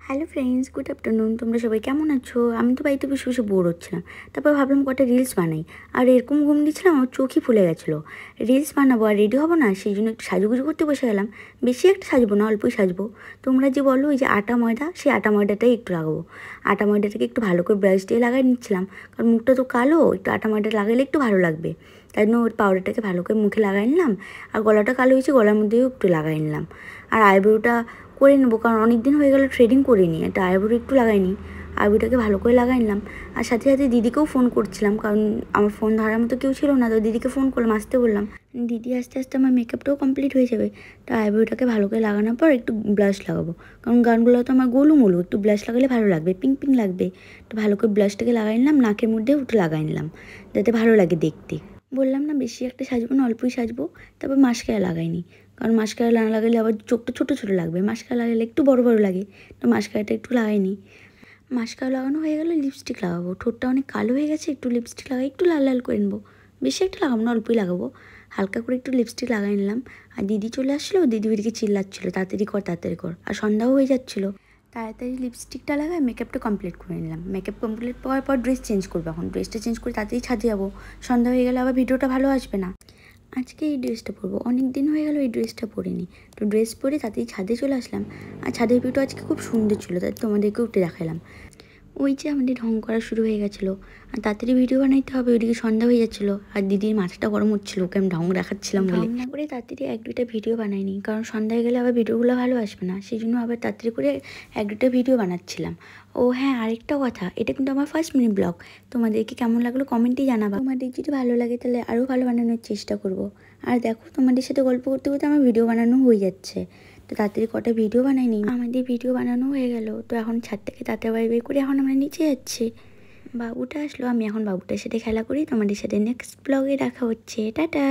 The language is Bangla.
Hello friends, good afternoon. তোমরা সবাই কেমন আছো? আমি তো বাড়িতে বসে বসে বোর হচ্ছিলাম। তারপর ভাবলাম কটা রিলস বানাই। আর এরকম ঘুম দিচ্ছিলাম, আমার চোখই ফুলে গেছিলো। রিলস বানাবো আর রেডি হবো না, সেই জন্য একটু সাজুগুজু করতে বসে গেলাম। বেশি একটা সাজবো না, অল্পই সাজবো। তোমরা যে বলো ওই যে আটা ময়দা, সেই আটা ময়দাটাই একটু লাগাবো। আটা ময়দাটাকে একটু ভালো করে ব্রাশ দিয়ে লাগাই নিচ্ছিলাম, কারণ মুখটা তো কালো, একটু আটা ময়দা লাগালে একটু ভালো লাগবে। তাই জন্য ওই পাউডারটাকে ভালো করে মুখে লাগাই নিলাম। আর গলাটা কালো হয়েছে, গলার মধ্যেও একটু লাগাই নিলাম। আর আইব্রোটা করে নেবো, কারণ অনেক দিন হয়ে গেল থ্রেডিং করিনি। একটা আইব্রো একটু লাগাইনি, আইব্রোটাকে ভালো করে লাগাই নিলাম। আর সাথে সাথে দিদিকেও ফোন করছিলাম, কারণ আমার ফোন ধরার মতো কেউ ছিল না। তো দিদিকে ফোন করলাম, আসতে বললাম। দিদি আস্তে আস্তে আমার মেকআপটাও কমপ্লিট হয়ে যাবে। তো আইব্রোটাকে ভালো করে লাগানোর পর একটু ব্লাশ লাগাবো, কারণ গানগুলো তো আমার গোলুমোলু, একটু ব্লাশ লাগালে ভালো লাগবে, পিঙ্ক পিঙ্ক লাগবে। তো ভালো করে ব্লাশটাকে লাগাই নিলাম, নাকের মধ্যেও একটু লাগাই নিলাম, যাতে ভালো লাগে দেখতে। বললাম না বেশি একটা সাজবো না, অল্পই সাজবো। তারপর মাস্কারা লাগাইনি, কারণ মাস্কারা না লাগালে আবার চোখটা ছোটো ছোটো লাগবে, মাস্কারা লাগালে একটু বড় বড় লাগে। তো মাস্কারাটা একটু লাগাইনি। মাস্কারা লাগানো হয়ে গেলে লিপস্টিক লাগাবো। ঠোঁটটা অনেক কালো হয়ে গেছে, একটু লিপস্টিক লাগাই, একটু লাল লাল করে নেবো। বেশি একটা লাগাবো না, অল্পই লাগাবো। হালকা করে একটু লিপস্টিক লাগাই নিলাম। আর দিদি চলে আসছিলো, দিদি ওইদিকে চিল্লাচ্ছিলো তাড়াতাড়ি কর তাড়াতাড়ি কর, আর সন্ধ্যাও হয়ে যাচ্ছিলো। তাড়াতাড়ি লিপস্টিকটা লাগাই মেকআপটা কমপ্লিট করে নিলাম। মেকআপ কমপ্লিট করার পর ড্রেস চেঞ্জ করবো। এখন ড্রেসটা চেঞ্জ করে তাড়াতাড়ি ছাদে যাবো, সন্ধ্যা হয়ে গেলে আবার ভিডিওটা ভালো আসবে না। আজকে এই ড্রেসটা পরবো, অনেক দিন হয়ে গেল এই ড্রেসটা পরিনি। তো ড্রেস পরে তাতেই ছাদে চলে আসলাম। আর ছাদের ভিউটা আজকে খুব সুন্দর ছিল, তাই তোমাদেরকে উঠে দেখালাম। ওই যে আমাদের ঢং করা শুরু হয়ে গেছিলো, আর তাড়াতাড়ি ভিডিও বানাইতে হবে, ওইদিকে সন্ধ্যা হয়ে যাচ্ছিলো। আর দিদির মাথাটা গরম হচ্ছিলো, ওকে আমি ঢং দেখাচ্ছিলাম বলে। না করে তাড়াতাড়ি এক দুইটা ভিডিও বানাইনি, কারণ সন্ধ্যা হয়ে গেলে আবার ভিডিওগুলো ভালো আসবে না, সেই জন্য আবার তাড়াতাড়ি করে এক দুটো ভিডিও বানাচ্ছিলাম। ও হ্যাঁ, আরেকটা কথা, এটা কিন্তু আমার ফার্স্ট মিনি ব্লগ। তোমাদেরকে কেমন লাগলো কমেন্টেই জানাবা। তোমাদের যদি ভালো লাগে তাহলে আরও ভালো বানানোর চেষ্টা করব। আর দেখো, তোমাদের সাথে গল্প করতে করতে আমার ভিডিও বানানো হয়ে যাচ্ছে। তো তাড়াতাড়ি কটা ভিডিও বানাইনি, আমাদের ভিডিও বানানো হয়ে গেল। তো এখন ছাদ থেকে তাড়াতাড়ি বাড়ি বের করে এখন আমরা নিচে যাচ্ছি। বাবুটা আসলো, আমি এখন বাবুটার সাথে খেলা করি। তোমাদের সাথে নেক্সট ব্লগে দেখা হচ্ছে, টাটা।